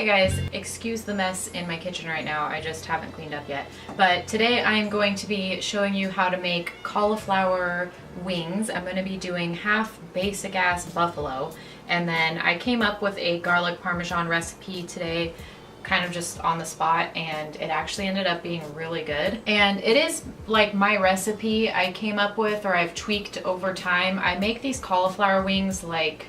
Hey guys, excuse the mess in my kitchen right now. I just haven't cleaned up yet. But today I'm going to be showing you how to make cauliflower wings. I'm going to be doing half basic ass buffalo, and then I came up with a garlic Parmesan recipe today, kind of just on the spot, and it actually ended up being really good. And it is like my recipe I came up with, or I've tweaked over time. I make these cauliflower wings like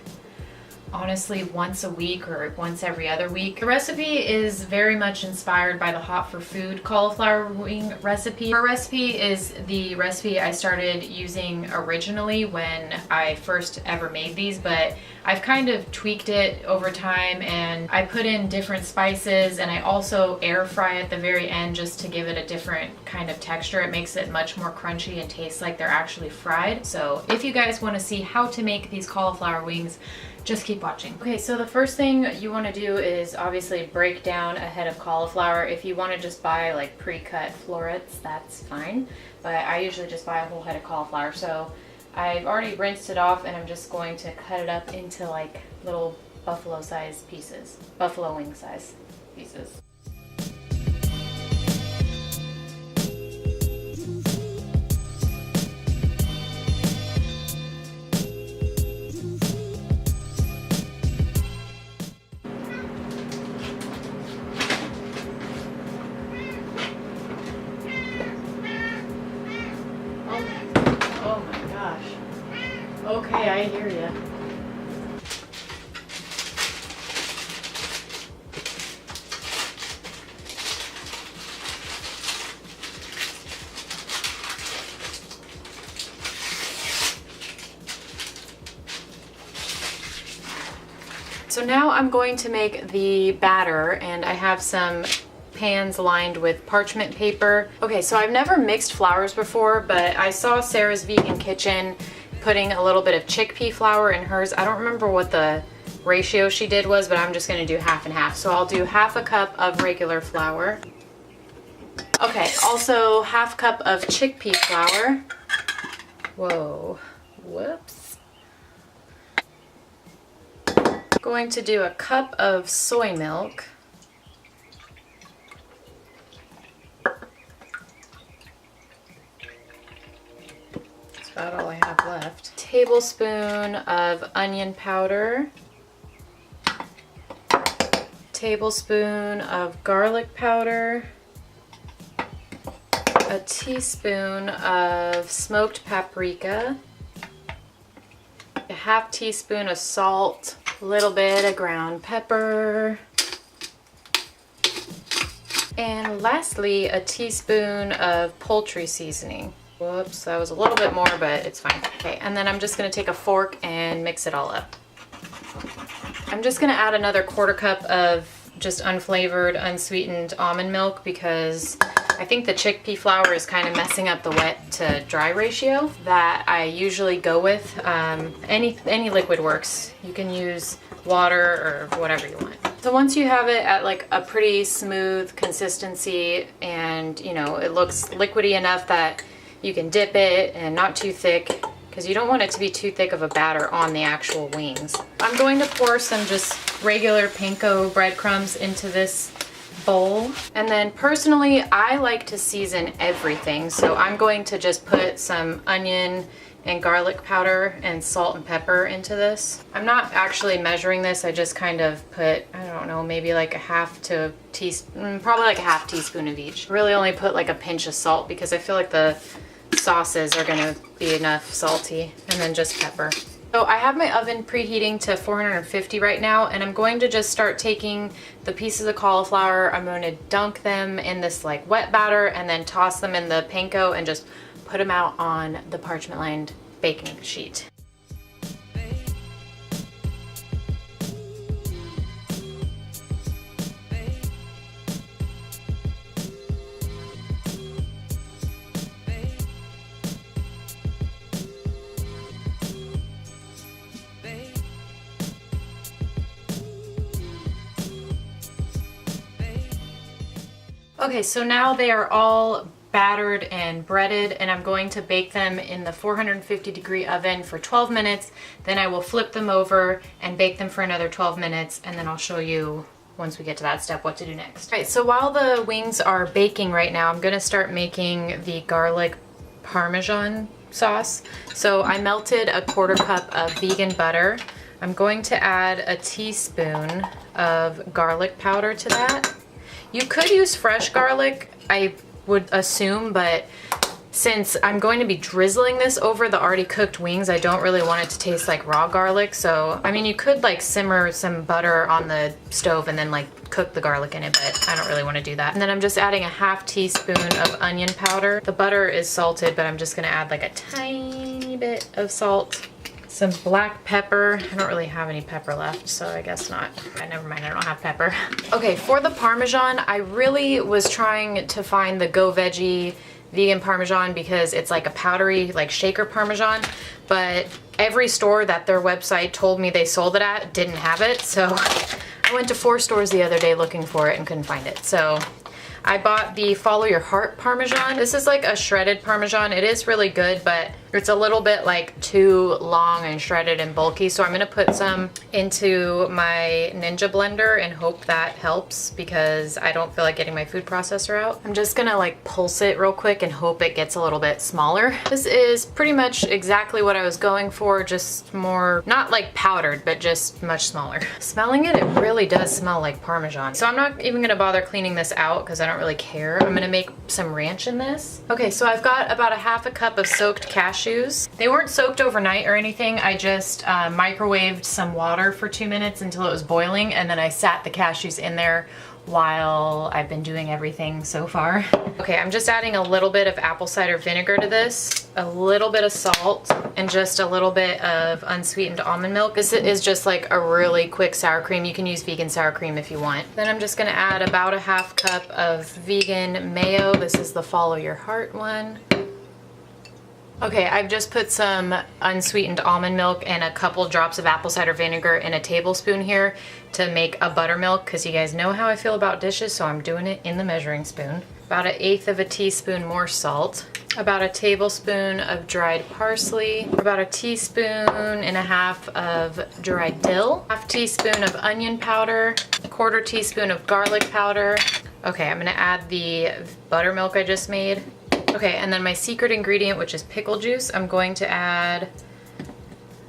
honestly once a week or once every other week. The recipe is very much inspired by the Hot for Food cauliflower wing recipe. Her recipe is the recipe I started using originally when I first ever made these, but I've kind of tweaked it over time, and I put in different spices, and I also air fry at the very end just to give it a different kind of texture. It makes it much more crunchy and tastes like they're actually fried. So if you guys want to see how to make these cauliflower wings, just keep watching. Okay, so the first thing you want to do is obviously break down a head of cauliflower. If you want to just buy like pre-cut florets, that's fine, but I usually just buy a whole head of cauliflower. So I've already rinsed it off, and I'm just going to cut it up into like little buffalo size pieces, buffalo wing size pieces. Okay, I hear you. So now I'm going to make the batter, and I have some pans lined with parchment paper. Okay, so I've never mixed flours before, but I saw Sarah's Vegan Kitchen putting a little bit of chickpea flour in hers. I don't remember what the ratio she did was, but I'm just gonna do half and half. So I'll do half a cup of regular flour. Okay, also half cup of chickpea flour. Whoa, whoops. Going to do a cup of soy milk. About all I have left. Tablespoon of onion powder. Tablespoon of garlic powder. A teaspoon of smoked paprika. A half teaspoon of salt. A little bit of ground pepper. And lastly, a teaspoon of poultry seasoning. Whoops, that was a little bit more, but it's fine. Okay, and then I'm just gonna take a fork and mix it all up. I'm just gonna add another quarter cup of just unflavored, unsweetened almond milk, because I think the chickpea flour is kind of messing up the wet to dry ratio that I usually go with. Any liquid works. You can use water or whatever you want. So once you have it at like a pretty smooth consistency, and you know, it looks liquidy enough that you can dip it and not too thick, because you don't want it to be too thick of a batter on the actual wings. I'm going to pour some just regular panko breadcrumbs into this bowl. And then personally, I like to season everything. So I'm going to just put some onion and garlic powder and salt and pepper into this. I'm not actually measuring this. I just kind of put, I don't know, maybe like a half to a teaspoon, probably like a half teaspoon of each. Really only put like a pinch of salt, because I feel like the sauces are gonna be enough salty, and then just pepper. So I have my oven preheating to 450 right now, and I'm going to just start taking the pieces of cauliflower. I'm going to dunk them in this like wet batter, and then toss them in the panko and just put them out on the parchment lined baking sheet. Okay, so now they are all battered and breaded, and I'm going to bake them in the 450-degree oven for 12 minutes. Then I will flip them over and bake them for another 12 minutes, and then I'll show you once we get to that step what to do next. All right, so while the wings are baking right now, I'm gonna start making the garlic Parmesan sauce. So I melted a 1/4 cup of vegan butter. I'm going to add a teaspoon of garlic powder to that. You could use fresh garlic, I would assume, but since I'm going to be drizzling this over the already cooked wings, I don't really want it to taste like raw garlic. So, I mean, you could like simmer some butter on the stove and then like cook the garlic in it, but I don't really want to do that. And then I'm just adding a 1/2 teaspoon of onion powder. The butter is salted, but I'm just gonna add like a tiny bit of salt. Some black pepper. I don't really have any pepper left, so I guess not. Never mind, I don't have pepper. Okay, for the Parmesan, I really was trying to find the Go Veggie vegan Parmesan because it's like a powdery, like shaker Parmesan, but every store that their website told me they sold it at didn't have it, so I went to 4 stores the other day looking for it and couldn't find it. So I bought the Follow Your Heart Parmesan. This is like a shredded Parmesan. It is really good, but it's a little bit like too long and shredded and bulky. So I'm gonna put some into my Ninja blender and hope that helps because I don't feel like getting my food processor out. I'm just gonna like pulse it real quick and hope it gets a little bit smaller. This is pretty much exactly what I was going for, just more, not like powdered, but just much smaller. Smelling it, it really does smell like Parmesan. So I'm not even gonna bother cleaning this out because I don't really care. I'm gonna make some ranch in this. Okay, so I've got about a 1/2 cup of soaked cashews. They weren't soaked overnight or anything. I just microwaved some water for 2 minutes until it was boiling, and then I sat the cashews in there while I've been doing everything so far. Okay, I'm just adding a little bit of apple cider vinegar to this, a little bit of salt, and just a little bit of unsweetened almond milk. This is just like a really quick sour cream. You can use vegan sour cream if you want. Then I'm just gonna add about a 1/2 cup of vegan mayo. This is the Follow Your Heart one. Okay, I've just put some unsweetened almond milk and a couple drops of apple cider vinegar in a tablespoon here to make a buttermilk, because you guys know how I feel about dishes, so I'm doing it in the measuring spoon. About 1/8 of a teaspoon more salt, about a tablespoon of dried parsley, about a teaspoon and a half of dried dill, 1/2 teaspoon of onion powder, 1/4 teaspoon of garlic powder. Okay, I'm gonna add the buttermilk I just made. Okay, and then my secret ingredient, which is pickle juice, I'm going to add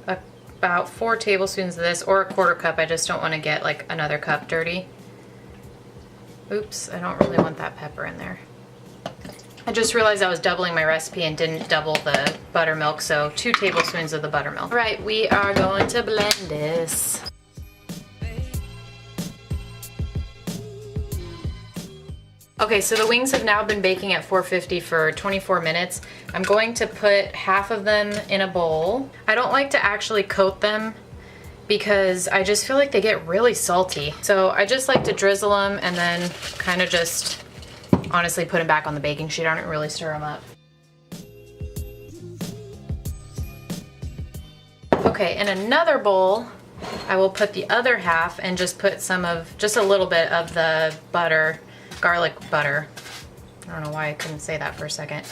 about 4 tablespoons of this, or a 1/4 cup. I just don't want to get like another cup dirty. Oops, I don't really want that pepper in there. I just realized I was doubling my recipe and didn't double the buttermilk, so 2 tablespoons of the buttermilk. All right, we are going to blend this. Okay, so the wings have now been baking at 450 for 24 minutes. I'm going to put 1/2 of them in a bowl. I don't like to actually coat them because I just feel like they get really salty. So I just like to drizzle them and then kind of just honestly put them back on the baking sheet. I don't really stir them up. Okay, in another bowl, I will put the other 1/2 and just put just a little bit of the butter, garlic butter. I don't know why I couldn't say that for a second.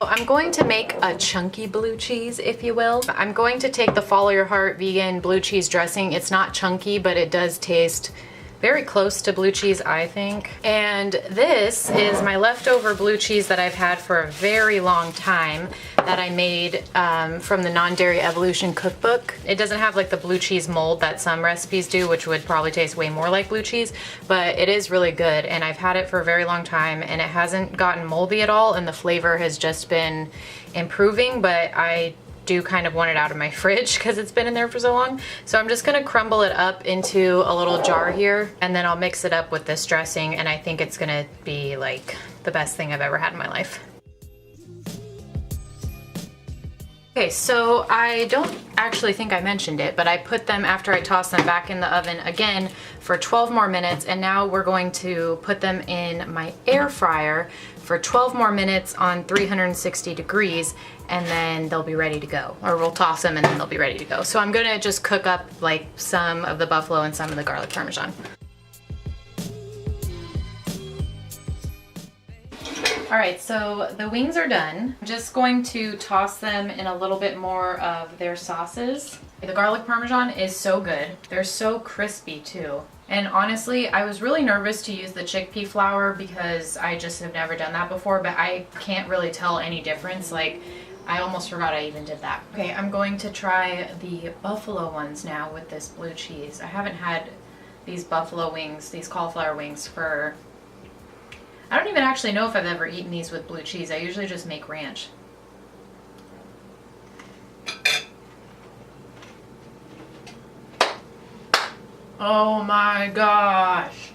I'm going to make a chunky blue cheese, if you will. I'm going to take the Follow Your Heart vegan blue cheese dressing. It's not chunky, but it does taste very close to blue cheese, I think. And this is my leftover blue cheese that I've had for a very long time that I made from the Non-Dairy Evolution cookbook. It doesn't have like the blue cheese mold that some recipes do, which would probably taste way more like blue cheese, but it is really good, and I've had it for a very long time, and it hasn't gotten moldy at all, and the flavor has just been improving, but I do kind of want it out of my fridge because it's been in there for so long. So I'm just gonna crumble it up into a little jar here, and then I'll mix it up with this dressing, and I think it's gonna be like the best thing I've ever had in my life. Okay, so I don't actually think I mentioned it, but I put them, after I tossed them, back in the oven again for 12 more minutes, and now we're going to put them in my air fryer for 12 more minutes on 360 degrees, and then they'll be ready to go. Or we'll toss them and then they'll be ready to go. So I'm gonna just cook up like some of the buffalo and some of the garlic Parmesan. All right, so the wings are done. I'm just going to toss them in a little bit more of their sauces. The garlic Parmesan is so good. They're so crispy too. And honestly, I was really nervous to use the chickpea flour because I just have never done that before, but I can't really tell any difference. Like, I almost forgot I even did that. Okay, I'm going to try the buffalo ones now with this blue cheese. I haven't had these buffalo wings, these cauliflower wings for... I don't even actually know if I've ever eaten these with blue cheese. I usually just make ranch. Oh my gosh.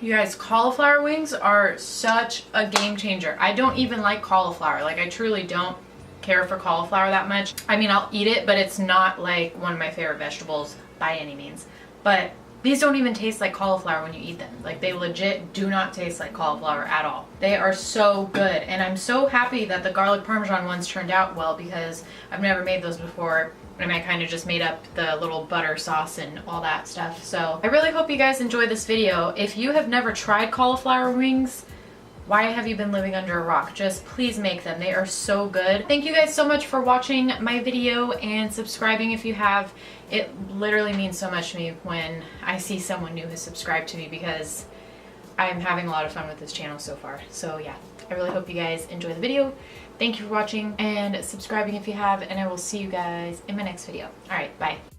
You guys, cauliflower wings are such a game changer. I don't even like cauliflower. Like, I truly don't care for cauliflower that much. I mean, I'll eat it, but it's not like one of my favorite vegetables by any means. But these don't even taste like cauliflower when you eat them. Like, they legit do not taste like cauliflower at all. They are so good. And I'm so happy that the garlic Parmesan ones turned out well because I've never made those before. I mean, I kind of just made up the little butter sauce and all that stuff. So I really hope you guys enjoy this video. If you have never tried cauliflower wings, why have you been living under a rock? Just please make them. They are so good. Thank you guys so much for watching my video and subscribing if you have. It literally means so much to me when I see someone new has subscribed to me because I'm having a lot of fun with this channel so far. So yeah, I really hope you guys enjoy the video. Thank you for watching and subscribing if you have, and I will see you guys in my next video. All right, bye.